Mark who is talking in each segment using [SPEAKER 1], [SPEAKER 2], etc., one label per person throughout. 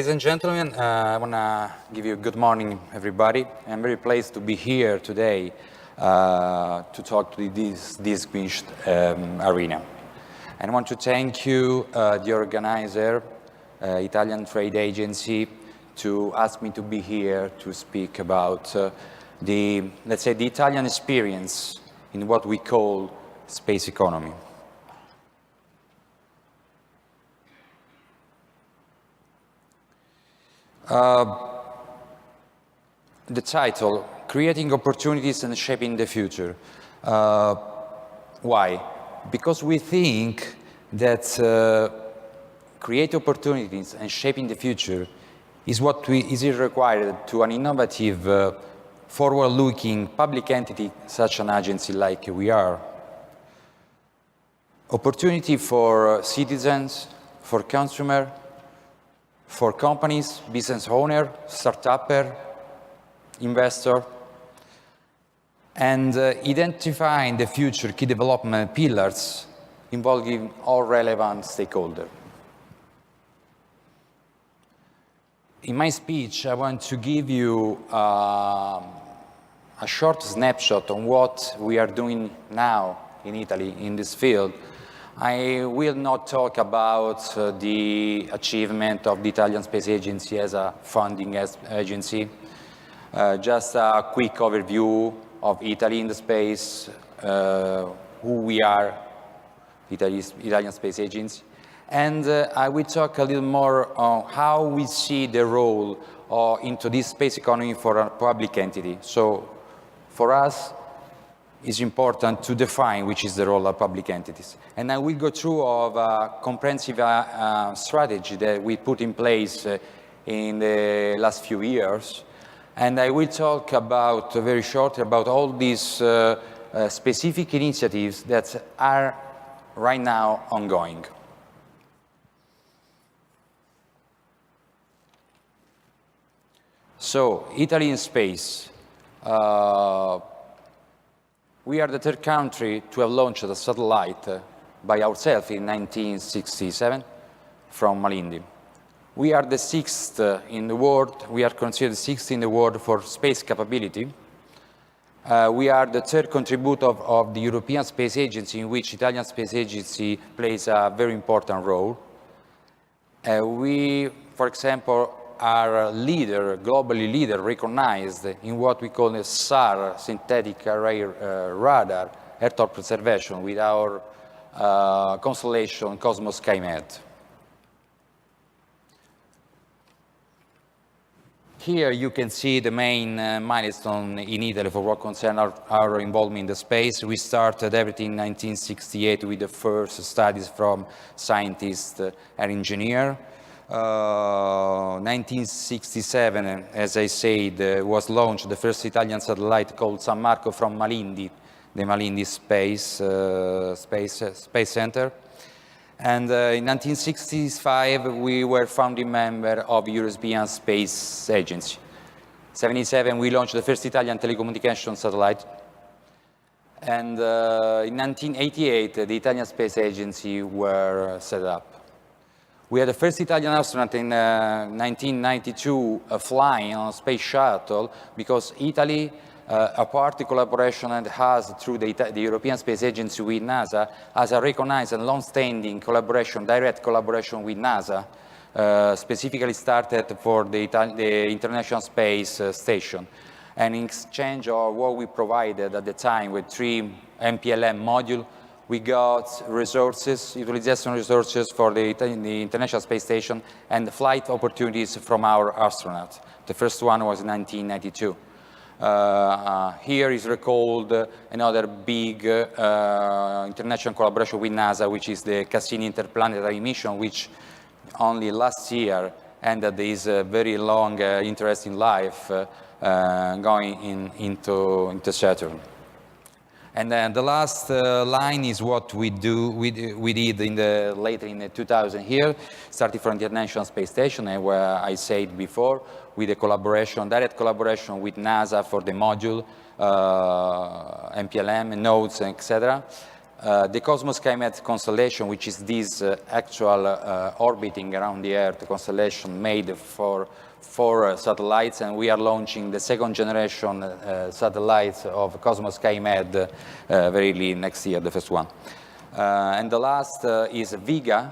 [SPEAKER 1] Ladies and gentlemen, I want to give you a good morning, everybody. I'm very pleased to be here today to talk to this distinguished arena. And I want to thank you, the organizer, Italian Trade Agency, to ask me to be here to speak about let's say, the Italian experience in what we call space economy. The title, Creating Opportunities and Shaping the Future. Why? Because we think that create opportunities and shaping the future is what is required to an innovative, forward-looking public entity such an agency like we are. Opportunity for citizens, for consumers, for companies, business owner, start-upper, investor, and identifying the future key development pillars involving all relevant stakeholders. In my speech, I want to give you a short snapshot on what we are doing now in Italy in this field. I will not talk about the achievement of the Italian Space Agency as a funding agency, just a quick overview of Italy in the space, who we are, Italian Space Agency. And I will talk a little more on how we see the role into this space economy for a public entity. So for us, it's important to define which is the role of public entities. And I will go through a comprehensive strategy that we put in place in the last few years. And I will talk about, very shortly, about all these specific initiatives that are right now ongoing. So, Italy in space. We are the third country to have launched a satellite by ourselves in 1967 from Malindi. We are the sixth in the world. We are considered sixth in the world for space capability. We are the third contributor of the European Space Agency, in which Italian Space Agency plays a very important role. We, for example, are a leader, globally leader, recognized in what we call a SAR, synthetic array radar, Earth observation, with our constellation Cosmos SkyMed. Here you can see the main milestone in Italy for what concerns our involvement in the space. We started everything in 1968 with the first studies from scientists and engineers. 1967, as I said, was launched the first Italian satellite called San Marco from Malindi, the Malindi Space Center. And in 1965, we were founding member of European Space Agency. 1977, we launched the first Italian telecommunication satellite. And in 1988, the Italian Space Agency were set up. We had the first Italian astronaut in 1992 flying on a space shuttle because Italy, a party collaboration and has through the European Space Agency with NASA, has a recognized and long-standing collaboration, direct collaboration with NASA, specifically started for the International Space Station. And in exchange of what we provided at the time with 3 MPLM modules, we got resources, utilization resources for the International Space Station and flight opportunities from our astronauts. The first one was in 1992. Here is recalled another big international collaboration with NASA, which is the Cassini interplanetary mission, which only last year ended this very long, interesting life going into Saturn. And then the last line is what we did later in the 2000 here, starting from the International Space Station, and where I said before, with a collaboration, direct collaboration with NASA for the module, MPLM, nodes, etc. The Cosmos Skymed constellation, which is this actual orbiting around the Earth constellation made for 4 satellites, and we are launching the 2nd generation satellites of Cosmos Skymed very early next year, the first one. And the last is Vega,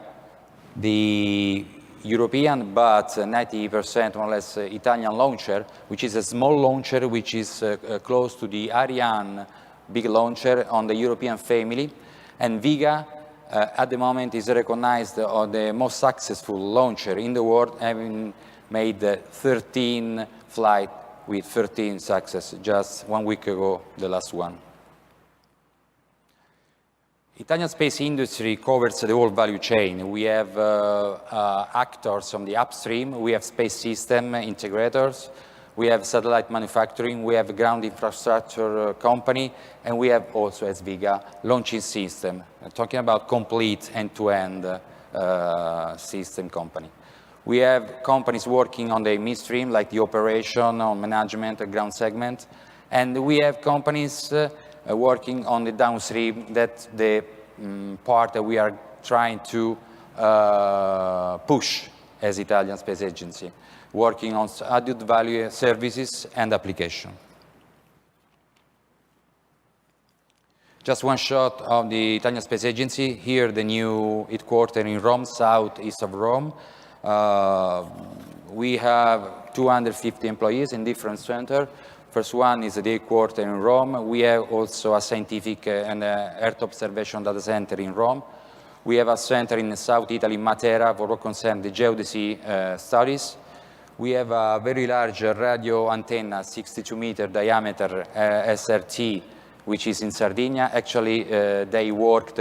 [SPEAKER 1] the European, but 90% more or less Italian launcher, which is a small launcher which is close to the Ariane big launcher on the European family. And Vega, at the moment, is recognized as the most successful launcher in the world, having made 13 flights with 13 success, just 1 week ago, the last one. Italian space industry covers the whole value chain. We have actors on the upstream, we have space system integrators, we have satellite manufacturing, we have a ground infrastructure company, and we have also, as Vega, launching system, talking about complete end-to-end system company. We have companies working on the midstream, like the operation, on management, the ground segment, and we have companies working on the downstream, that's the part that we are trying to push as Italian Space Agency, working on added value services and application. Just one shot of the Italian Space Agency. Here, the new headquarters in Rome, southeast of Rome. We have 250 employees in different centers. First one is the headquarters in Rome. We have also a scientific and Earth observation data center in Rome. We have a center in South Italy, Matera, for what concerns the geodesy studies. We have a very large radio antenna, 62-meter diameter SRT, which is in Sardinia. Actually, they worked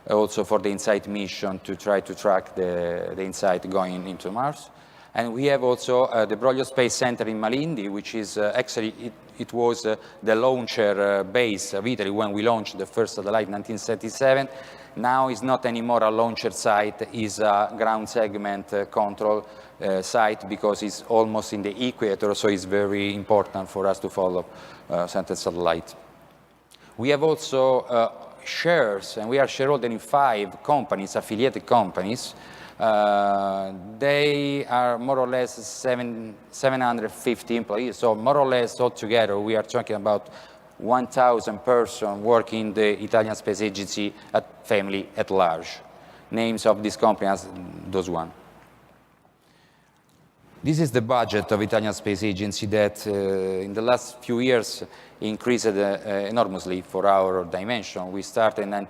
[SPEAKER 1] also for the InSight mission to try to track the InSight going into Mars. And we have also the Broglio Space Center in Malindi, which is actually, it was the launcher base of Italy when we launched the first satellite in 1977. Now it's not anymore a launcher site, it's a ground segment control site because it's almost in the equator, so it's very important for us to follow center satellite. We have also shares, and we are shareholder in 5 companies, affiliated companies. They are more or less 750 employees, so more or less altogether we are talking about 1,000 persons working in the Italian Space Agency family at large. Names of these companies, those one. This is the budget of Italian Space Agency that in the last few years increased enormously for our dimension. We started in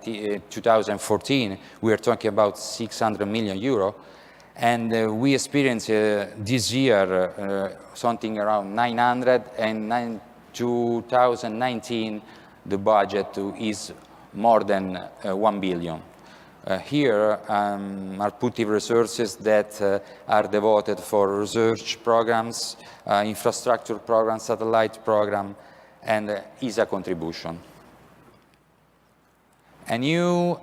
[SPEAKER 1] 2014, we are talking about 600 million euro, and we experienced this year something around 900, and in 2019 the budget is more than 1 billion. Here are putting resources that are devoted for research programs, infrastructure programs, satellite program, and ESA contribution. A new,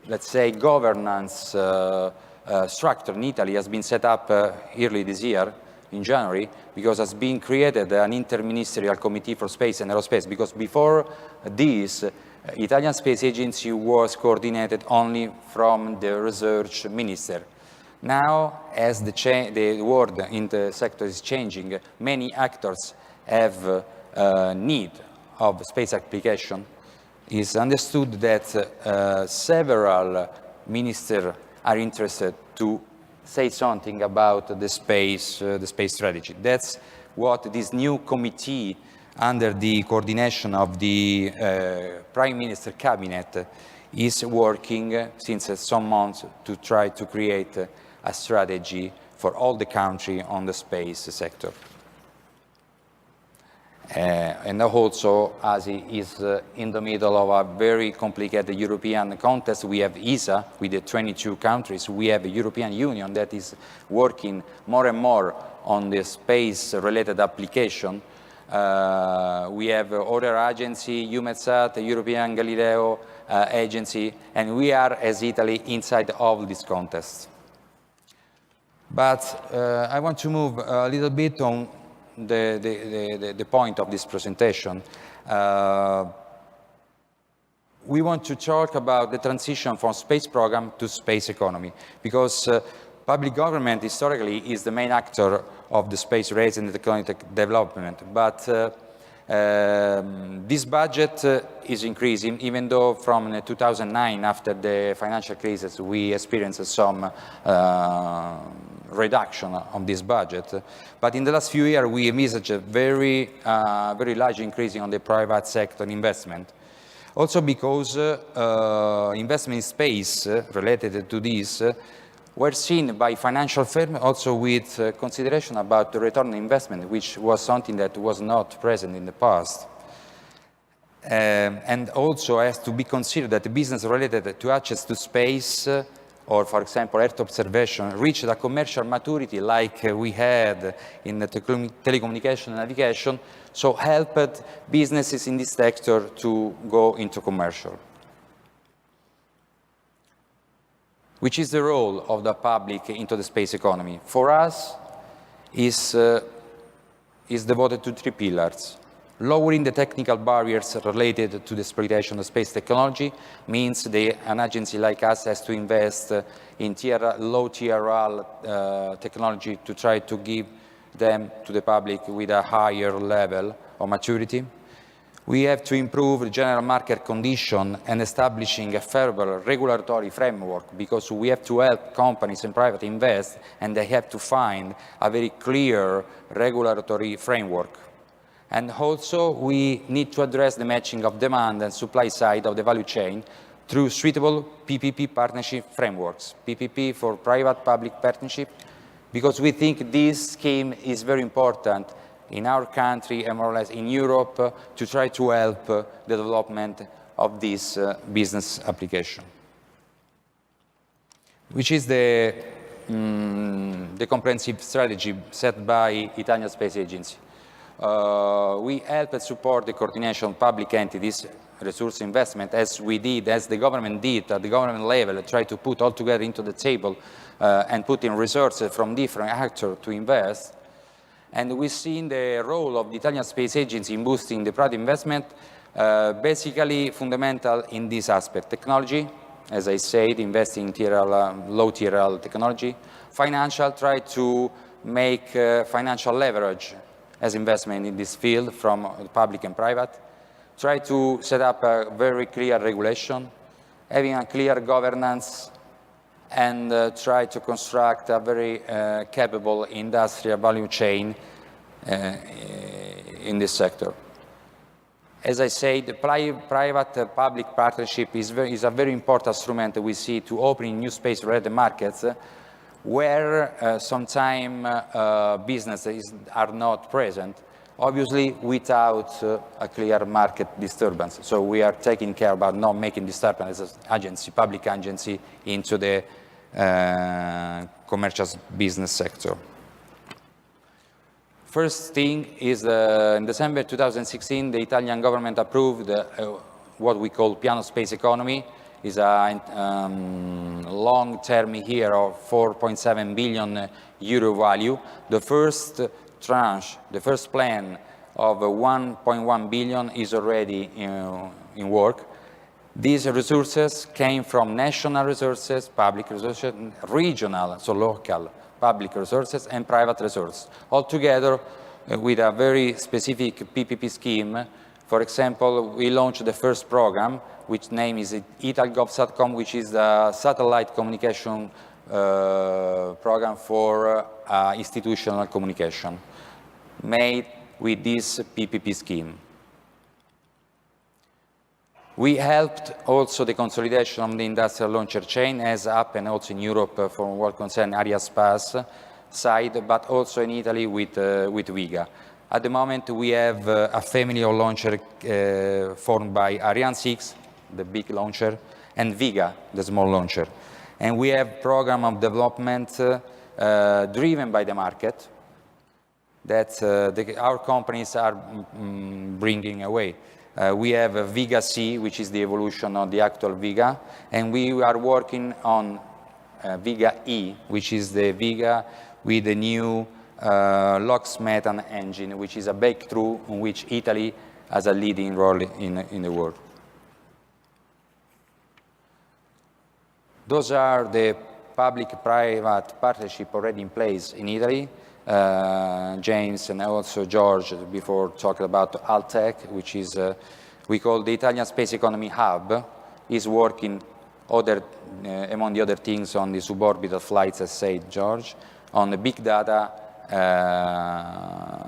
[SPEAKER 1] let's say, governance structure in Italy has been set up early this year, in January, because has been created an inter-ministerial committee for space and aerospace, because before this, Italian Space Agency was coordinated only from the research minister. Now, as the world in the sector is changing, many actors have need of space application. It's understood that several ministers are interested to say something about the space strategy. That's what this new committee, under the coordination of the Prime Minister Cabinet, is working since some months to try to create a strategy for all the country on the space sector. And also, as it is in the middle of a very complicated European context, we have ESA with the 22 countries. We have a European Union that is working more and more on the space-related application. We have other agency, EUMETSAT, the European Galileo agency, and we are, as Italy, inside of this contest. But I want to move a little bit on the point of this presentation. we want to talk about the transition from space program to space economy, because public government historically is the main actor of the space race and the technology development. But this budget is increasing, even though from 2009, after the financial crisis, we experienced some reduction of this budget. But in the last few years, we envisage a very large increase on the private sector investment. Also because investment in space related to this were seen by financial firms also with consideration about the return on investment, which was something that was not present in the past. And also has to be considered that the business related to access to space or, for example, Earth observation reached a commercial maturity like we had in the telecommunication and navigation, so helped businesses in this sector to go into commercial. Which is the role of the public into the space economy? For us, is devoted to three pillars. Lowering the technical barriers related to the exploitation of space technology means an agency like us has to invest in low TRL technology to try to give them to the public with a higher level of maturity. We have to improve the general market condition and establishing a favorable regulatory framework, because we have to help companies and private invest, and they have to find a very clear regulatory framework. And also, we need to address the matching of demand and supply side of the value chain through suitable PPP partnership frameworks. PPP for private-public partnership, because we think this scheme is very important in our country and more or less in Europe to try to help the development of this business application. Which is the comprehensive strategy set by Italian Space Agency. We help and support the coordination of public entities, resource investment, as the government did at the government level, try to put all together into the table and put in resources from different actors to invest. And we've seen the role of the Italian Space Agency in boosting the private investment, basically fundamental in this aspect. Technology, as I said, investing in low TRL technology. Financial, try to make financial leverage as investment in this field from public and private. Try to set up a very clear regulation, having a clear governance, and try to construct a very capable industrial value chain in this sector. As I said, the private-public partnership is a very important instrument that we see to opening new space-related markets where sometimes businesses are not present, obviously without a clear market disturbance. So we are taking care about not making disturbance as an agency, public agency, into the commercial business sector. First thing is in December 2016, the Italian government approved what we call Piano Space Economy. Is a long-term here of 4.7 billion euro value. The first tranche, the first plan of 1.1 billion is already in work. These resources came from national resources, public resources, regional, so local public resources, and private resources, all together with a very specific PPP scheme. For example, we launched the first program, which name is ITAL-GovSatcom, which is the satellite communication program for institutional communication, made with this PPP scheme. We helped also the consolidation of the industrial launcher chain, as happened also in Europe for what concerns AEROSPACE side, but also in Italy with Viga. At the moment, we have a family of launcher formed by Ariane 6, the big launcher, and Viga, the small launcher. And we have program of development driven by the market that our companies are bringing away. We have Viga C, which is the evolution of the actual Viga, and we are working on Viga E, which is the Viga with the new LOX methane engine, which is a breakthrough in which Italy has a leading role in the world. Those are the public-private partnership already in place in Italy. James and also George before talked about Altec, which is, we call the Italian Space Economy Hub, is working among the other things on the suborbital flights, as said George, on the big data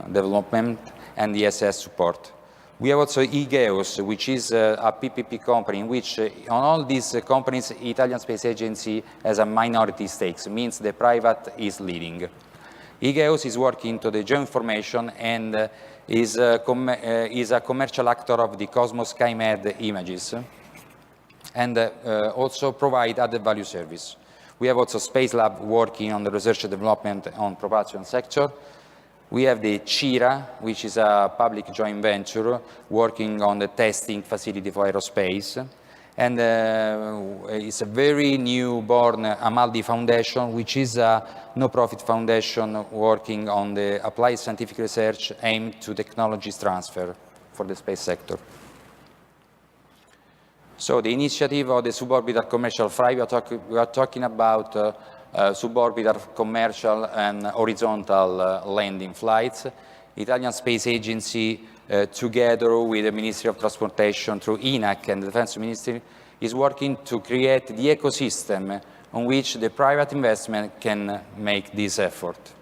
[SPEAKER 1] development and the SS support. We have also EGEOS, which is a PPP company in which on all these companies, Italian Space Agency has a minority stakes, means the private is leading. EGEOS is working to the geoinformation and is a commercial actor of the Cosmos SkyMed images and also provide added value service. We have also Space Lab working on the research and development on propulsion sector. We have the CIRA, which is a public joint venture working on the testing facility for aerospace. And it's a very newborn AMALDI Foundation, which is a no-profit foundation working on the applied scientific research aimed to technologies transfer for the space sector. So the initiative of the suborbital commercial flight, we are talking about suborbital commercial and horizontal landing flights. Italian Space Agency, together with the Ministry of Transportation through INAC and the Defense Ministry, is working to create the ecosystem on which the private investment can make this effort.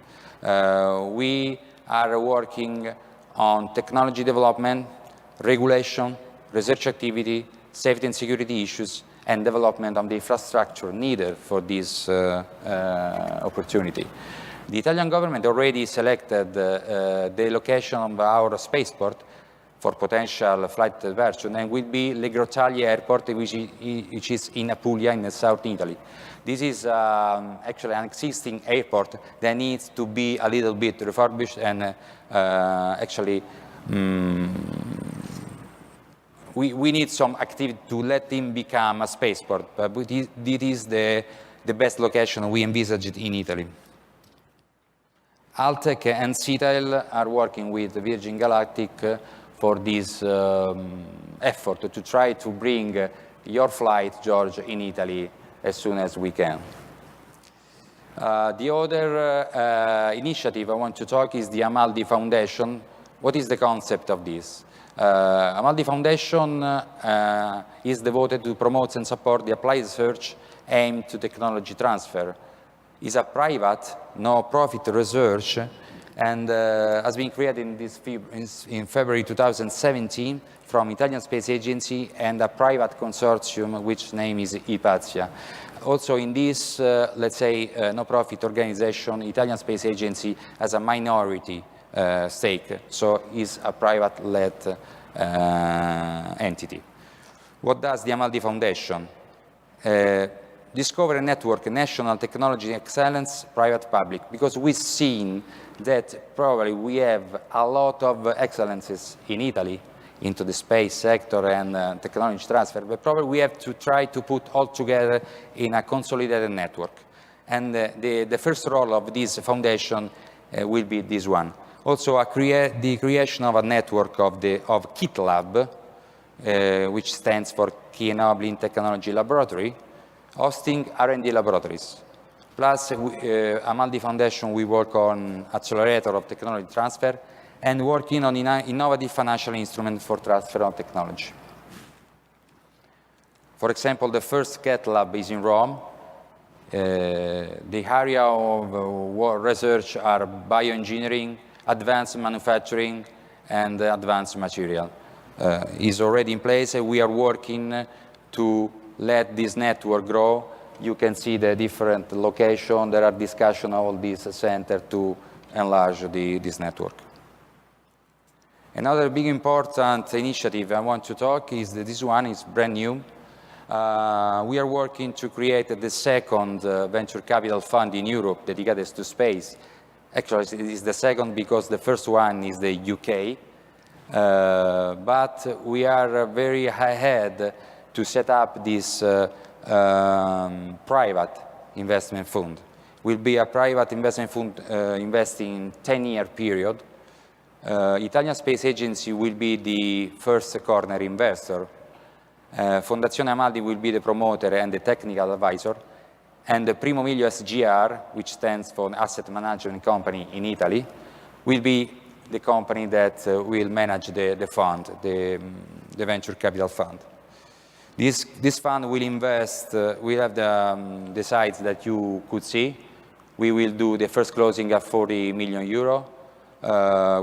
[SPEAKER 1] We are working on technology development, regulation, research activity, safety and security issues, and development of the infrastructure needed for this opportunity. The Italian government already selected the location of our spaceport for potential flight diversion, and will be Le Grottaglie Airport, which is in Apulia, in the South Italy. This is actually an existing airport that needs to be a little bit refurbished and actually we need some activity to let him become a spaceport, but this is the best location we envisaged in Italy. Altec and CITEL are working with Virgin Galactic for this effort to try to bring your flight, George, in Italy as soon as we can. The other initiative I want to talk is the AMALDI Foundation. What is the concept of this? AMALDI Foundation is devoted to promote and support the applied research aimed to technology transfer. It's a private, no-profit research and has been created in February 2017 from Italian Space Agency and a private consortium which name is IPAZIA. Also in this, let's say, no-profit organization, Italian Space Agency has a minority stake, so is a private-led entity. What does the AMALDI Foundation? Discover a network, national technology excellence, private-public, because we've seen that probably we have a lot of excellences in Italy into the space sector and technology transfer, but probably we have to try to put all together in a consolidated network. And the first role of this foundation will be this one. Also, the creation of a network of KIT Lab, which stands for Key Enabling Technology Laboratory, hosting R&D laboratories. Plus, AMALDI Foundation, we work on accelerator of technology transfer and working on innovative financial instruments for transfer of technology. For example, the first KIT Lab is in Rome. The area of research are bioengineering, advanced manufacturing, and advanced material. Is already in place. We are working to let this network grow. You can see the different locations. There are discussions of all these centers to enlarge this network. Another big important initiative I want to talk is that this one is brand new. We are working to create the second venture capital fund in Europe dedicated to space. Actually, it is the second because the first one is the UK. But we are very ahead to set up this private investment fund. Will be a private investment fund investing in 10-year period. Italian Space Agency will be the first corner investor. Fondazione Amaldi will be the promoter and the technical advisor. And the Primo Miglio SGR, which stands for an asset management company in Italy, will be the company that will manage the fund, the venture capital fund. This fund will invest, we have the sites that you could see. We will do the first closing at 40 million euro,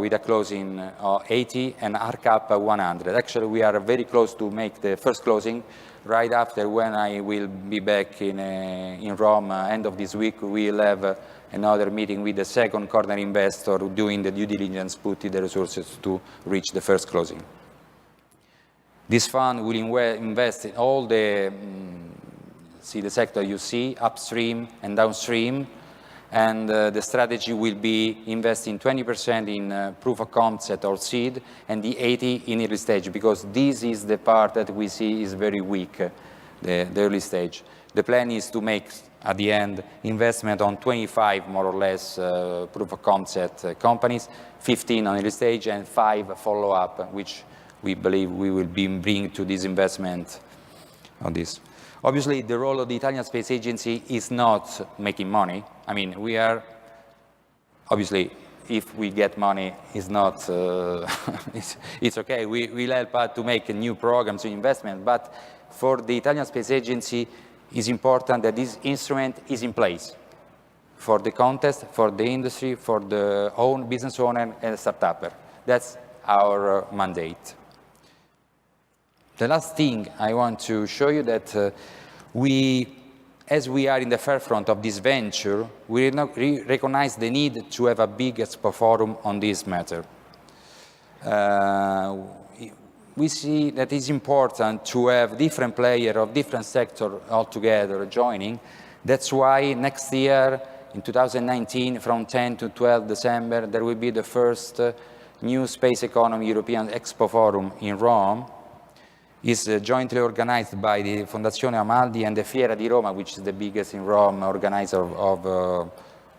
[SPEAKER 1] with a closing of 80 and RCAP 100. Actually, we are very close to make the first closing. Right after, when I will be back in Rome, end of this week, we will have another meeting with the second corner investor doing the due diligence, putting the resources to reach the first closing. This fund will invest in all the sector you see, upstream and downstream, and the strategy will be investing 20% in proof of concept or seed, and the 80% in early stage, because this is the part that we see is very weak, the early stage. The plan is to make, at the end, investment on 25, more or less, proof of concept companies, 15 on early stage, and 5 follow-up, which we believe we will be bringing to this investment on this. Obviously, the role of the Italian Space Agency is not making money. I mean, we are, obviously, if we get money, it's not, it's okay. We'll help out to make new programs and investment, but for the Italian Space Agency, it's important that this instrument is in place for the contest, for the industry, for the own business owner and startupper. That's our mandate. The last thing I want to show you that as we are in the forefront of this venture, we recognize the need to have a big expo forum on this matter. We see that it's important to have different players of different sectors all together joining. That's why next year, in 2019, from 10 to 12 December, there will be the first new Space Economy European Expo Forum in Rome. It's jointly organized by the Fondazione Amaldi and the Fiera di Roma, which is the biggest in Rome organizer of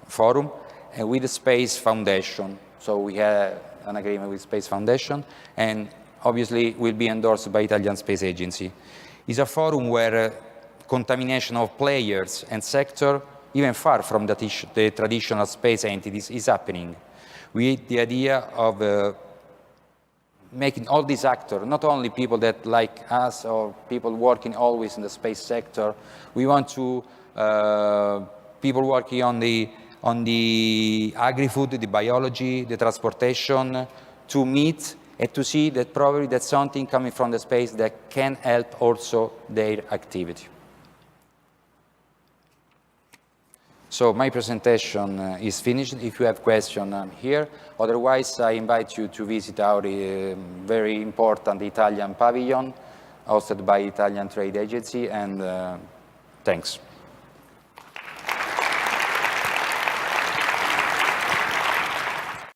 [SPEAKER 1] forum, and with the Space Foundation. So we have an agreement with Space Foundation, and obviously will be endorsed by Italian Space Agency. It's a forum where contamination of players and sector, even far from the traditional space entities, is happening. With the idea of making all these actors, not only people that like us or people working always in the space sector, we want to, people working on the agri-food, the biology, the transportation, to meet and to see that probably that's something coming from the space that can help also their activity. So my presentation is finished. If you have questions, I'm here. Otherwise, I invite you to visit our very important Italian pavilion, hosted by Italian Trade Agency, and thanks.